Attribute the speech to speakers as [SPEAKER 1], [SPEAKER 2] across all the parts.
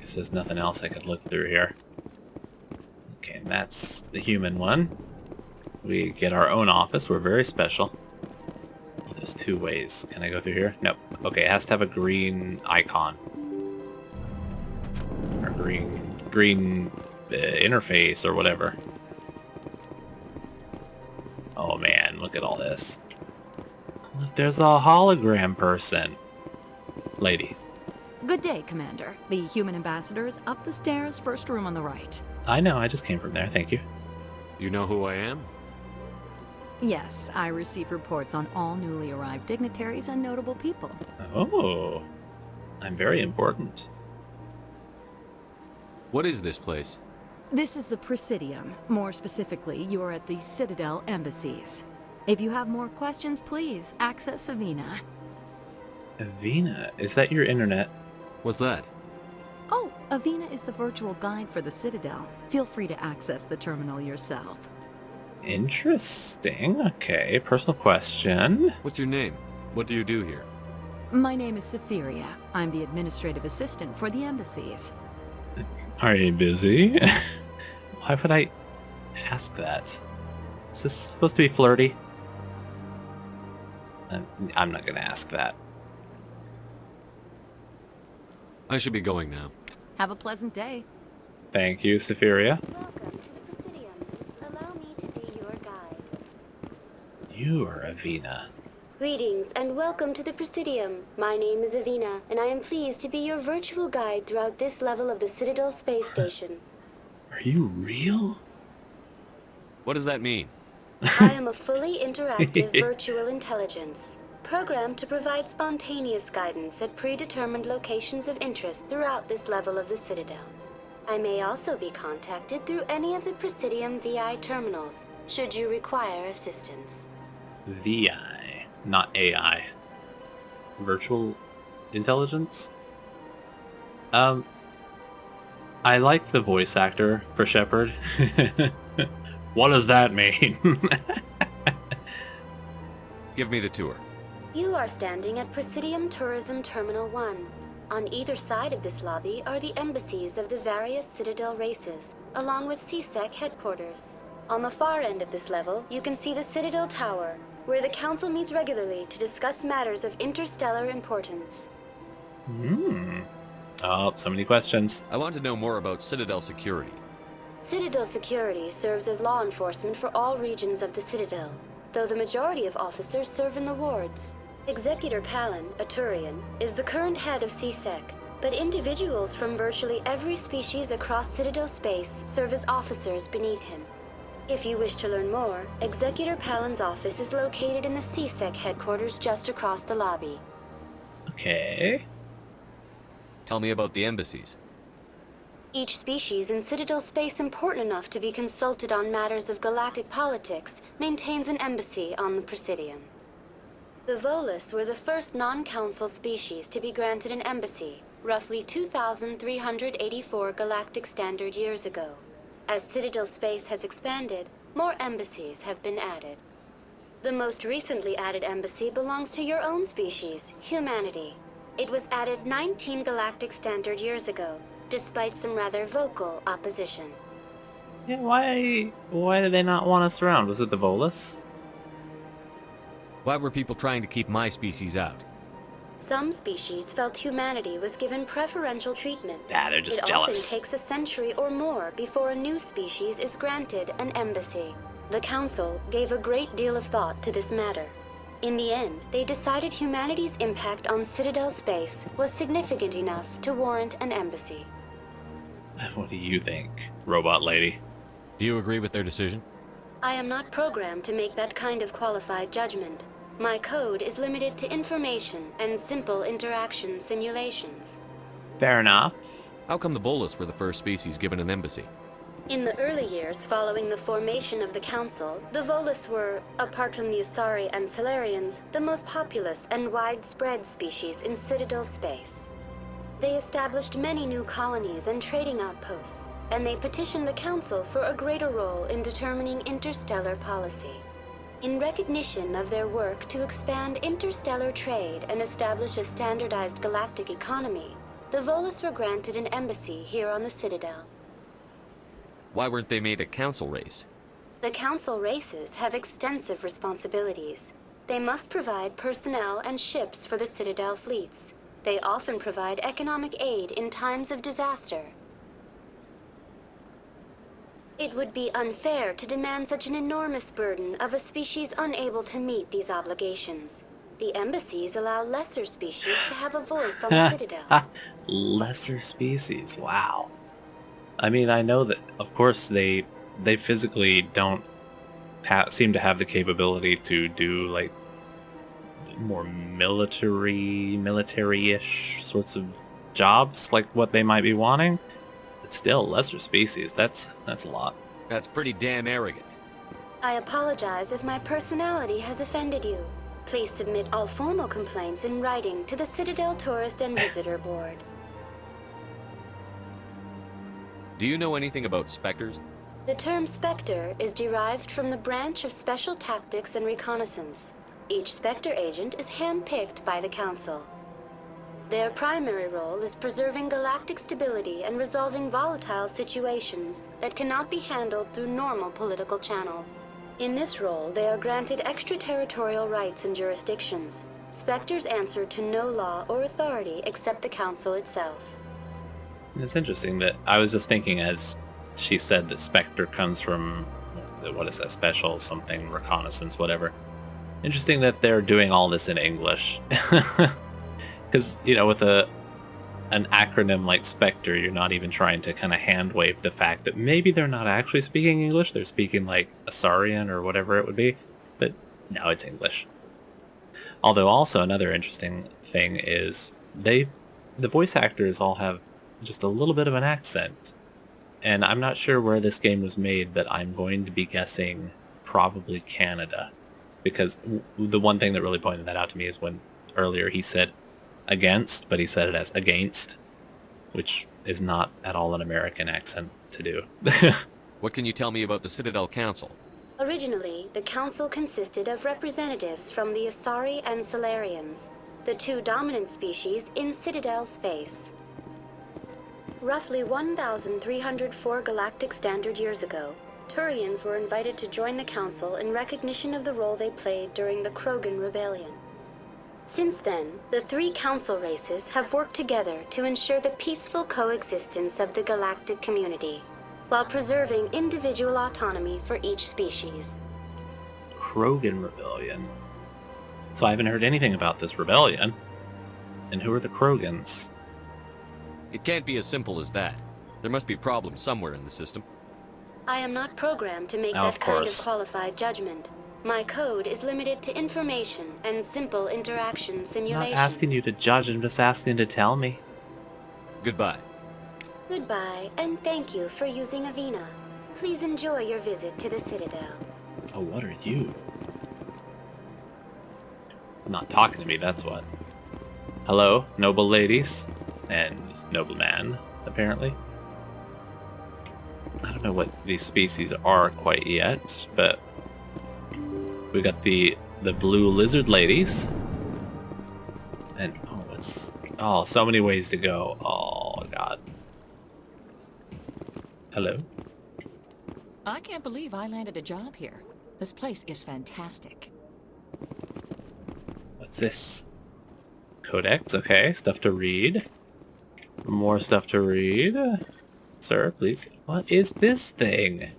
[SPEAKER 1] guess there's nothing else I could look through here. Okay, and that's the human one. We get our own office. We're very special. Oh, there's two ways. Can I go through here? Nope. Okay, it has to have a green icon. Or green interface or whatever. Oh man, look at all this. Look, there's a hologram person. Lady.
[SPEAKER 2] Good day, Commander. The human ambassador is up the stairs, first room on the right.
[SPEAKER 1] I know, I just came from there, thank you.
[SPEAKER 3] You know who I am?
[SPEAKER 2] Yes, I receive reports on all newly arrived dignitaries and notable people.
[SPEAKER 1] Oh, I'm very important.
[SPEAKER 3] What is this place?
[SPEAKER 2] This is the Presidium. More specifically, you are at the Citadel embassies. If you have more questions, please access Avina.
[SPEAKER 1] Avina? Is that your internet?
[SPEAKER 3] What's that?
[SPEAKER 2] Oh, Avina is the virtual guide for the Citadel. Feel free to access the terminal yourself.
[SPEAKER 1] Interesting. Okay, personal question.
[SPEAKER 3] What's your name? What do you do here?
[SPEAKER 2] My name is Safiria. I'm the administrative assistant for the embassies.
[SPEAKER 1] Are you busy? Why would I ask that? Is this supposed to be flirty? I'm not gonna ask that.
[SPEAKER 3] I should be going now.
[SPEAKER 2] Have a pleasant day.
[SPEAKER 1] Thank you, Safiria.
[SPEAKER 4] Welcome to the Presidium. Allow me to be your guide.
[SPEAKER 1] You are Avina.
[SPEAKER 4] Greetings and welcome to the Presidium. My name is Avina, and I am pleased to be your virtual guide throughout this level of the Citadel space station.
[SPEAKER 1] Are you real?
[SPEAKER 3] What does that mean?
[SPEAKER 4] I am a fully interactive virtual intelligence, programmed to provide spontaneous guidance at predetermined locations of interest throughout this level of the Citadel. I may also be contacted through any of the Presidium VI terminals, should you require assistance.
[SPEAKER 1] VI, not AI. Virtual intelligence? I like the voice actor for Shepard. What does that mean?
[SPEAKER 3] Give me the tour.
[SPEAKER 4] You are standing at Presidium Tourism Terminal 1. On either side of this lobby are the embassies of the various Citadel races, along with CSEC headquarters. On the far end of this level, you can see the Citadel Tower, where the Council meets regularly to discuss matters of interstellar importance.
[SPEAKER 1] Oh, so many questions.
[SPEAKER 3] I want to know more about Citadel security.
[SPEAKER 4] Citadel security serves as law enforcement for all regions of the Citadel, though the majority of officers serve in the wards. Executor Palin, a Turian, is the current head of CSEC, but individuals from virtually every species across Citadel space serve as officers beneath him. If you wish to learn more, Executor Palin's office is located in the CSEC headquarters just across the lobby.
[SPEAKER 1] Okay.
[SPEAKER 3] Tell me about the embassies.
[SPEAKER 4] Each species in Citadel space important enough to be consulted on matters of galactic politics maintains an embassy on the Presidium. The Volus were the first non-council species to be granted an embassy, roughly 2,384 galactic standard years ago. As Citadel space has expanded, more embassies have been added. The most recently added embassy belongs to your own species, humanity. It was added 19 galactic standard years ago, despite some rather vocal opposition.
[SPEAKER 1] Yeah, why did they not want us around? Was it the Volus?
[SPEAKER 3] Why were people trying to keep my species out?
[SPEAKER 4] Some species felt humanity was given preferential treatment.
[SPEAKER 1] Yeah, they're just
[SPEAKER 4] It
[SPEAKER 1] jealous.
[SPEAKER 4] often takes a century or more before a new species is granted an embassy. The Council gave a great deal of thought to this matter. In the end, they decided humanity's impact on Citadel space was significant enough to warrant an embassy.
[SPEAKER 1] What do you think, robot lady?
[SPEAKER 3] Do you agree with their decision?
[SPEAKER 4] I am not programmed to make that kind of qualified judgment. My code is limited to information and simple interaction simulations.
[SPEAKER 1] Fair enough.
[SPEAKER 3] How come the Volus were the first species given an embassy?
[SPEAKER 4] In the early years following the formation of the Council, the Volus were, apart from the Asari and Solarians, the most populous and widespread species in Citadel space. They established many new colonies and trading outposts, and they petitioned the Council for a greater role in determining interstellar policy. In recognition of their work to expand interstellar trade and establish a standardized galactic economy, the Volus were granted an embassy here on the Citadel.
[SPEAKER 3] Why weren't they made a council race?
[SPEAKER 4] The council races have extensive responsibilities. They must provide personnel and ships for the Citadel fleets. They often provide economic aid in times of disaster. It would be unfair to demand such an enormous burden of a species unable to meet these obligations. The embassies allow lesser species to have a voice on the Citadel.
[SPEAKER 1] Lesser species, wow. I mean, I know that, of course, they physically don't seem to have the capability to do, like, more military-ish sorts of jobs, like what they might be wanting. But still, lesser species, that's a lot.
[SPEAKER 3] That's pretty damn arrogant.
[SPEAKER 4] I apologize if my personality has offended you. Please submit all formal complaints in writing to the Citadel Tourist and Visitor Board.
[SPEAKER 3] Do you know anything about specters?
[SPEAKER 4] The term Spectre is derived from the branch of Special Tactics and Reconnaissance. Each Spectre agent is handpicked by the Council. Their primary role is preserving galactic stability and resolving volatile situations that cannot be handled through normal political channels. In this role, they are granted extraterritorial rights and jurisdictions. Spectres answer to no law or authority except the Council itself.
[SPEAKER 1] It's interesting that I was just thinking as she said that Spectre comes from, what is that, special something, reconnaissance, whatever. Interesting that they're doing all this in English. Because, you know, with an acronym like Spectre, you're not even trying to kind of hand-wave the fact that maybe they're not actually speaking English, they're speaking like Asarian or whatever it would be, but no, it's English. Although also another interesting thing is the voice actors all have just a little bit of an accent. And I'm not sure where this game was made, but I'm going to be guessing probably Canada. Because the one thing that really pointed that out to me is when earlier he said against, but he said it as against, which is not at all an American accent to do.
[SPEAKER 3] What can you tell me about the Citadel Council?
[SPEAKER 4] Originally, the Council consisted of representatives from the Asari and Solarians, the two dominant species in Citadel space. Roughly 1,304 galactic standard years ago, Turians were invited to join the Council in recognition of the role they played during the Krogan Rebellion. Since then, the three Council races have worked together to ensure the peaceful coexistence of the galactic community, while preserving individual autonomy for each species.
[SPEAKER 1] Krogan Rebellion. So I haven't heard anything about this rebellion. And who are the Krogans?
[SPEAKER 3] It can't be as simple as that. There must be problems somewhere in the system.
[SPEAKER 4] I am not programmed to make that kind of qualified judgment. My code is limited to information and simple interaction simulations.
[SPEAKER 1] I'm not asking you to judge, I'm just asking to tell me.
[SPEAKER 3] Goodbye.
[SPEAKER 4] Goodbye, and thank you for using Avina. Please enjoy your visit to the Citadel.
[SPEAKER 1] Oh, what are you? Not talking to me, that's what. Hello, noble ladies. And noble man, apparently. I don't know what these species are quite yet, but we got the blue lizard ladies. And oh, so many ways to go. Oh god. Hello?
[SPEAKER 5] I can't believe I landed a job here. This place is fantastic.
[SPEAKER 1] What's this? Codex, okay, stuff to read. More stuff to read. Sir, please. What is this thing?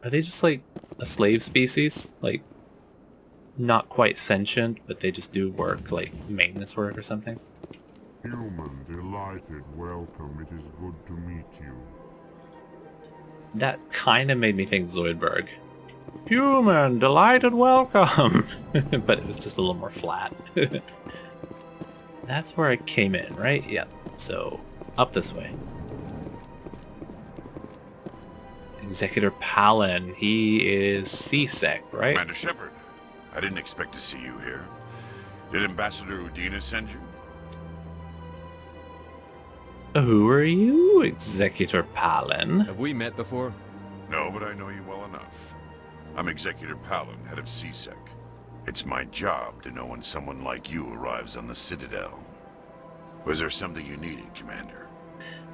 [SPEAKER 1] Are they just like a slave species? Like, not quite sentient, but they just do work, like maintenance work or something?
[SPEAKER 6] Human, delighted, welcome. It is good to meet you.
[SPEAKER 1] That kind of made me think Zoidberg. Human, delighted, welcome! But it was just a little more flat. That's where I came in, right? Yeah. So, up this way. Executor Palin. He is CSEC, right?
[SPEAKER 7] Commander Shepard, I didn't expect to see you here. Did Ambassador Udina send you?
[SPEAKER 1] Who are you, Executor Palin?
[SPEAKER 3] Have we met before?
[SPEAKER 7] No, but I know you well enough. I'm Executor Palin, head of CSEC. It's my job to know when someone like you arrives on the Citadel. Was there something you needed, Commander?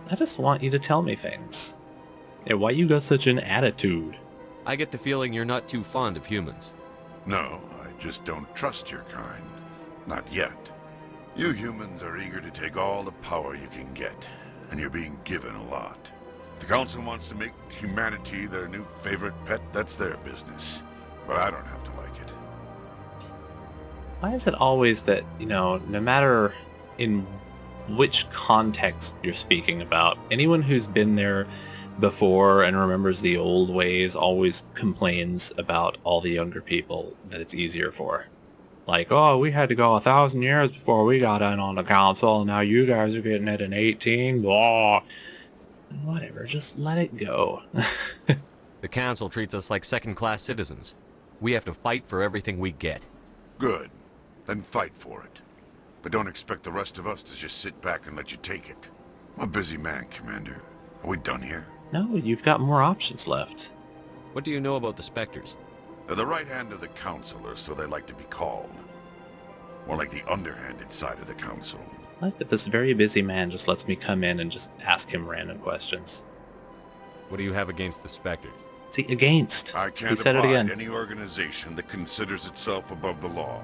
[SPEAKER 1] I just want you to tell me things. Yeah, why you got such an attitude?
[SPEAKER 3] I get the feeling you're not too fond of humans.
[SPEAKER 7] No, I just don't trust your kind. Not yet. You humans are eager to take all the power you can get, and you're being given a lot. If the Council wants to make humanity their new favorite pet, that's their business. But I don't have to like it.
[SPEAKER 1] Why is it always that, no matter in which context you're speaking about, anyone who's been there before and remembers the old ways always complains about all the younger people that it's easier for. Like, oh, we had to go 1,000 years before we got in on the council, and now you guys are getting it in 18, blah. Whatever, just let it go.
[SPEAKER 3] The Council treats us like second-class citizens. We have to fight for everything we get.
[SPEAKER 7] Good. Then fight for it. But don't expect the rest of us to just sit back and let you take it. I'm a busy man, Commander. Are we done here?
[SPEAKER 1] No, you've got more options left.
[SPEAKER 3] What do you know about the Spectres?
[SPEAKER 7] They're the right hand of the Council, or so they like to be called. More like the underhanded side of the Council.
[SPEAKER 1] I like that this very busy man just lets me come in and just ask him random questions.
[SPEAKER 3] What do you have against the Spectres?
[SPEAKER 1] See, against.
[SPEAKER 7] I
[SPEAKER 1] He
[SPEAKER 7] can't
[SPEAKER 1] said it
[SPEAKER 7] abide
[SPEAKER 1] again.
[SPEAKER 7] any organization that considers itself above the law.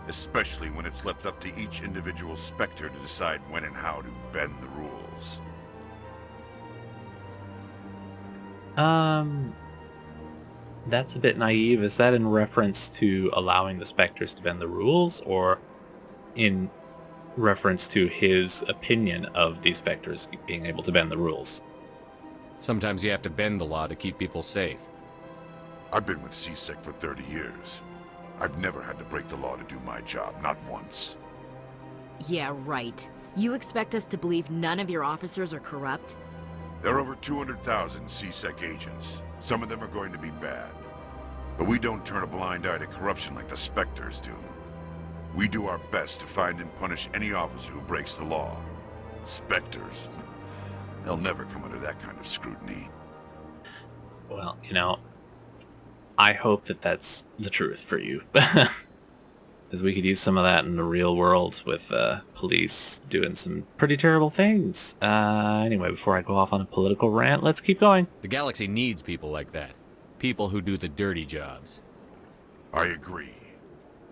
[SPEAKER 7] Especially when it's left up to each individual Spectre to decide when and how to bend the rules.
[SPEAKER 1] That's a bit naive. Is that in reference to allowing the Spectres to bend the rules, or in reference to his opinion of the Spectres being able to bend the rules?
[SPEAKER 3] Sometimes you have to bend the law to keep people safe.
[SPEAKER 7] I've been with CSEC for 30 years. I've never had to break the law to do my job, not once.
[SPEAKER 8] Yeah, right. You expect us to believe none of your officers are corrupt?
[SPEAKER 7] There are over 200,000 CSEC agents. Some of them are going to be bad. But we don't turn a blind eye to corruption like the Spectres do. We do our best to find and punish any officer who breaks the law. Spectres, they'll never come under that kind of scrutiny.
[SPEAKER 1] Well, I hope that that's the truth for you. Because we could use some of that in the real world with police doing some pretty terrible things. Anyway, before I go off on a political rant, let's keep going.
[SPEAKER 3] The galaxy needs people like that. People who do the dirty jobs.
[SPEAKER 7] I agree.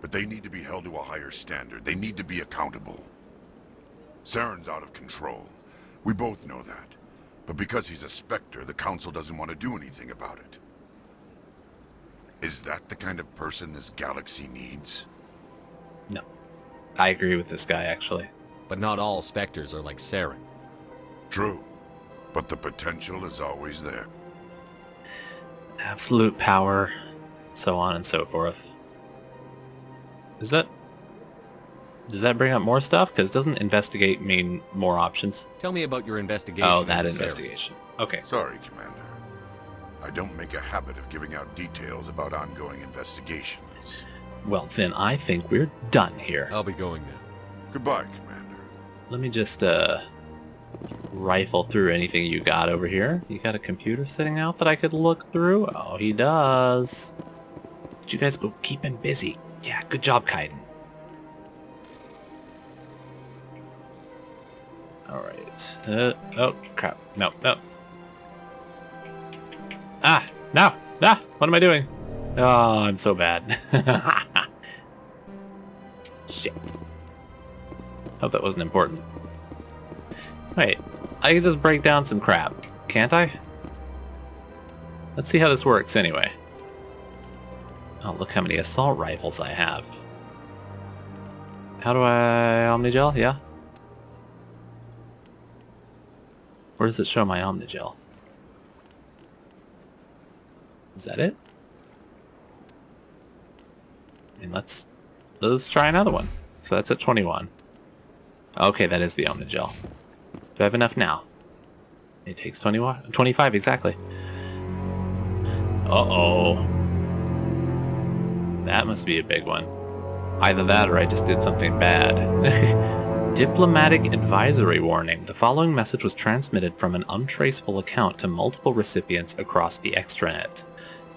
[SPEAKER 7] But they need to be held to a higher standard. They need to be accountable. Saren's out of control. We both know that. But because he's a Spectre, the Council doesn't want to do anything about it. Is that the kind of person this galaxy needs?
[SPEAKER 1] No. I agree with this guy, actually.
[SPEAKER 3] But not all Spectres are like Saren.
[SPEAKER 7] True. But the potential is always there.
[SPEAKER 1] Absolute power, so on and so forth. Does that bring up more stuff? Because doesn't investigate mean more options?
[SPEAKER 3] Tell me about your investigation.
[SPEAKER 1] Oh, that
[SPEAKER 3] into Saren.
[SPEAKER 1] investigation. Okay.
[SPEAKER 7] Sorry, Commander. I don't make a habit of giving out details about ongoing investigations.
[SPEAKER 1] Well, then I think we're done here.
[SPEAKER 3] I'll be going now.
[SPEAKER 7] Goodbye, Commander.
[SPEAKER 1] Let me just rifle through anything you got over here. You got a computer sitting out that I could look through? Oh, he does. Did you guys go keep him busy? Yeah, good job, Kaiden. Alright. Oh, crap. No. Ah! No! Ah! What am I doing? Oh, I'm so bad. Shit. Hope that wasn't important. Wait, I can just break down some crap, can't I? Let's see how this works anyway. Oh, look how many assault rifles I have. How do I... Omnigel? Yeah? Where does it show my Omnigel? Is that it? I mean, let's try another one. So that's at 21. Okay, that is the Omnigel. Do I have enough now? It takes 25 exactly. Uh-oh. That must be a big one. Either that or I just did something bad. Diplomatic advisory warning. The following message was transmitted from an untraceable account to multiple recipients across the extranet.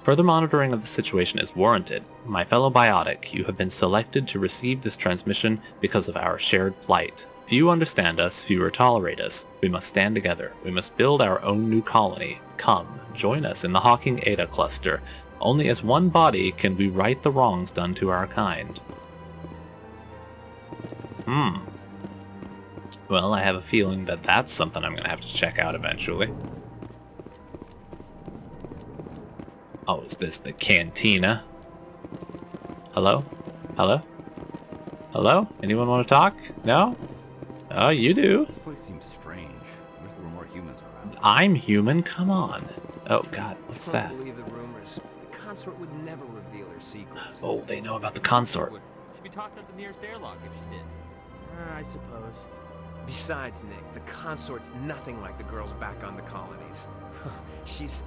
[SPEAKER 1] Further monitoring of the situation is warranted. My fellow biotic, you have been selected to receive this transmission because of our shared plight. Few understand us, fewer tolerate us. We must stand together. We must build our own new colony. Come, join us in the Hawking Eta cluster. Only as one body can we right the wrongs done to our kind. Well, I have a feeling that that's something I'm going to have to check out eventually. Oh, is this the cantina? Hello? Hello? Hello? Anyone want to talk? No? Oh, you do.
[SPEAKER 9] This place seems strange. I wish there were more humans around.
[SPEAKER 1] I'm human, come on. Oh god, what's
[SPEAKER 10] I
[SPEAKER 1] that?
[SPEAKER 10] can't believe the rumors. The consort would never reveal her secrets.
[SPEAKER 1] Oh, they know about the consort.
[SPEAKER 11] She'd be tossed out the nearest airlock if she did.
[SPEAKER 10] I suppose. Besides, Nick, the consort's nothing like the girls back on the colonies. she's...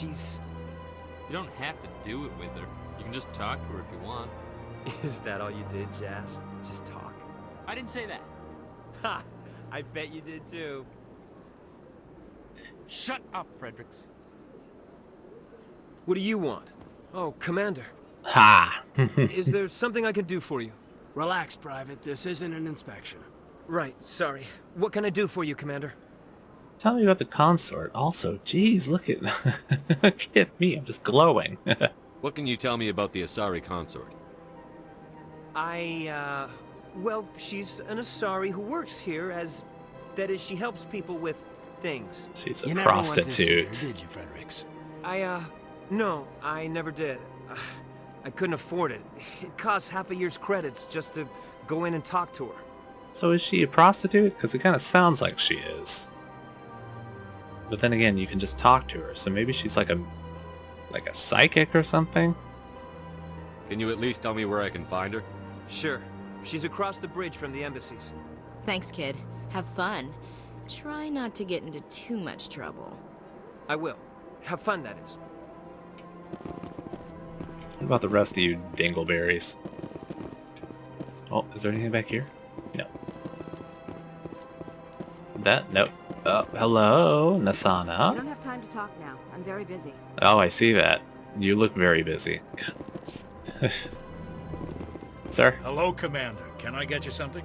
[SPEAKER 11] You don't have to do it with her. You can just talk to her if you want.
[SPEAKER 10] Is that all you did, Jazz? Just talk?
[SPEAKER 11] I didn't say that.
[SPEAKER 10] Ha! I bet you did too.
[SPEAKER 11] Shut up, Fredericks.
[SPEAKER 10] What do you want? Oh, Commander.
[SPEAKER 1] Ha!
[SPEAKER 10] Is there something I can do for you?
[SPEAKER 12] Relax, Private. This isn't an inspection.
[SPEAKER 10] Right, sorry. What can I do for you, Commander?
[SPEAKER 1] Tell me about the consort. Also, geez, look at look at me. I'm just glowing.
[SPEAKER 3] What can you tell me about the Asari consort?
[SPEAKER 10] Well, she's an Asari who works here as... That is, she helps people with things.
[SPEAKER 1] She's a
[SPEAKER 12] You never went this
[SPEAKER 1] prostitute.
[SPEAKER 12] year, did you, Fredericks?
[SPEAKER 10] No, I never did. I couldn't afford it. It costs half a year's credits just to go in and talk to her.
[SPEAKER 1] So is she a prostitute? Because it kind of sounds like she is. But then again, you can just talk to her, so maybe she's like a psychic or something?
[SPEAKER 3] Can you at least tell me where I can find her?
[SPEAKER 10] Sure. She's across the bridge from the embassies.
[SPEAKER 8] Thanks, kid. Have fun. Try not to get into too much trouble.
[SPEAKER 10] I will. Have fun, that is.
[SPEAKER 1] What about the rest of you dingleberries? Oh, is there anything back here? No. Nope. Oh, hello, Nasana.
[SPEAKER 13] I don't have time to talk now. I'm very busy.
[SPEAKER 1] Oh, I see that. You look very busy. Sir?
[SPEAKER 12] Hello, Commander. Can I get you something?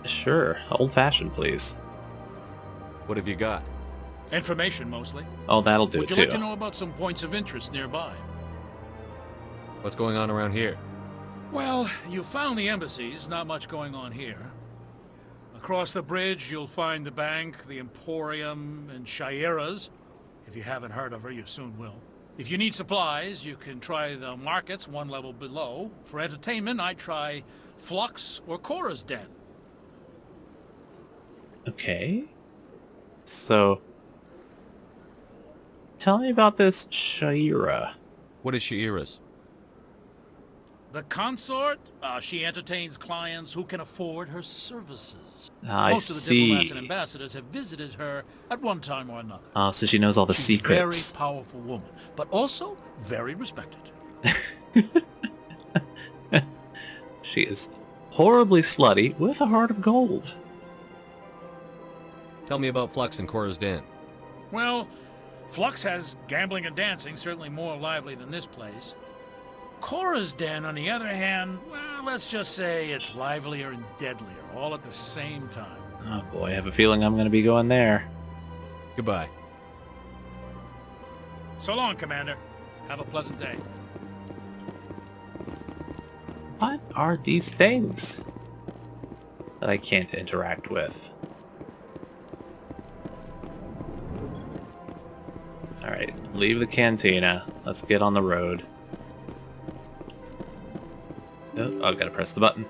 [SPEAKER 1] Sure. Old-fashioned, please.
[SPEAKER 3] What have you got?
[SPEAKER 12] Information, mostly.
[SPEAKER 1] Oh, that'll do
[SPEAKER 12] Would you
[SPEAKER 1] too.
[SPEAKER 12] like to know about some points of interest nearby?
[SPEAKER 3] What's going on around here?
[SPEAKER 12] Well, you found the embassies. Not much going on here. Across the bridge, you'll find the bank, the Emporium, and Shaira's. If you haven't heard of her, you soon will. If you need supplies, you can try the markets one level below. For entertainment, I'd try Flux or Cora's Den.
[SPEAKER 1] Okay. So, tell me about this Shaira.
[SPEAKER 3] What is Shaira's?
[SPEAKER 12] The consort, she entertains clients who can afford her services.
[SPEAKER 1] I
[SPEAKER 12] Most of the
[SPEAKER 1] see.
[SPEAKER 12] diplomats and ambassadors have visited her at one time or another.
[SPEAKER 1] Oh, so she knows all the
[SPEAKER 12] She's
[SPEAKER 1] secrets.
[SPEAKER 12] a very powerful woman, but also very respected.
[SPEAKER 1] She is horribly slutty with a heart of gold.
[SPEAKER 3] Tell me about Flux and Cora's Den.
[SPEAKER 12] Well, Flux has gambling and dancing, certainly more lively than this place. Cora's Den, on the other hand, well, let's just say it's livelier and deadlier, all at the same time.
[SPEAKER 1] Oh boy, I have a feeling I'm going to be going there.
[SPEAKER 3] Goodbye.
[SPEAKER 12] So long, Commander. Have a pleasant day.
[SPEAKER 1] What are these things that I can't interact with? Alright, leave the cantina. Let's get on the road. Oh, I've got to press the button.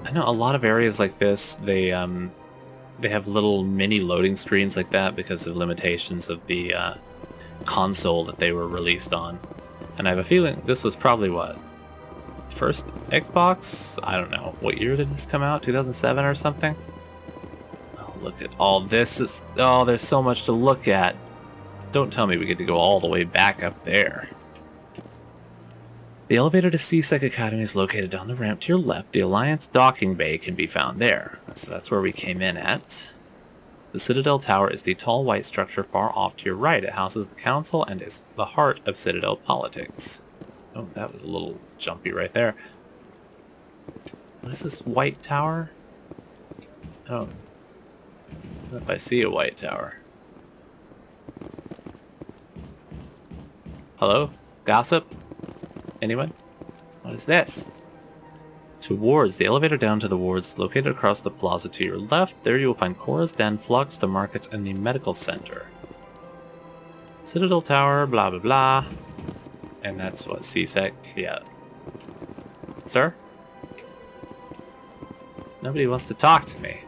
[SPEAKER 1] I know a lot of areas like this, they have little mini loading screens like that because of limitations of the console that they were released on. And I have a feeling this was probably what? First Xbox? I don't know. What year did this come out? 2007 or something? Oh, look at all this. Oh, there's so much to look at. Don't tell me we get to go all the way back up there. The elevator to C-Sec Academy is located down the ramp to your left. The Alliance docking bay can be found there. So that's where we came in at. The Citadel Tower is the tall white structure far off to your right. It houses the council and is the heart of Citadel politics. Oh, that was a little jumpy right there. What is this white tower? Oh. I don't know if I see a white tower. Hello? Gossip? Anyone? What is this? To wards. The elevator down to the wards located across the plaza to your left. There you will find Cora's Den, Flux, the markets, and the medical center. Citadel Tower, blah blah blah. And that's what, CSEC? Yeah. Sir? Nobody wants to talk to me.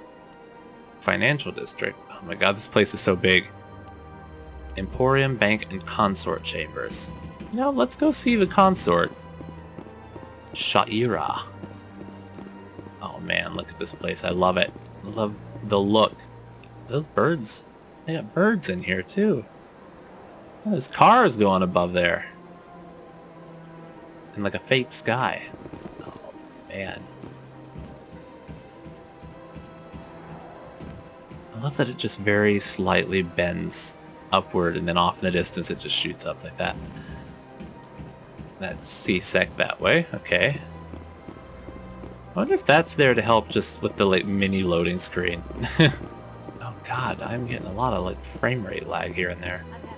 [SPEAKER 1] Financial district. Oh my god, this place is so big. Emporium, Bank, and Consort Chambers. Now let's go see the Consort. Shaira. Oh man, look at this place. I love it. I love the look. Those birds. They got birds in here too. There's cars going above there. And like a fake sky. Oh man. I love that it just very slightly bends upward and then off in the distance it just shoots up like that. That's CSEC that way, okay. I wonder if that's there to help just with the like mini loading screen. Oh god, I'm getting a lot of like frame rate lag here and there.
[SPEAKER 13] I've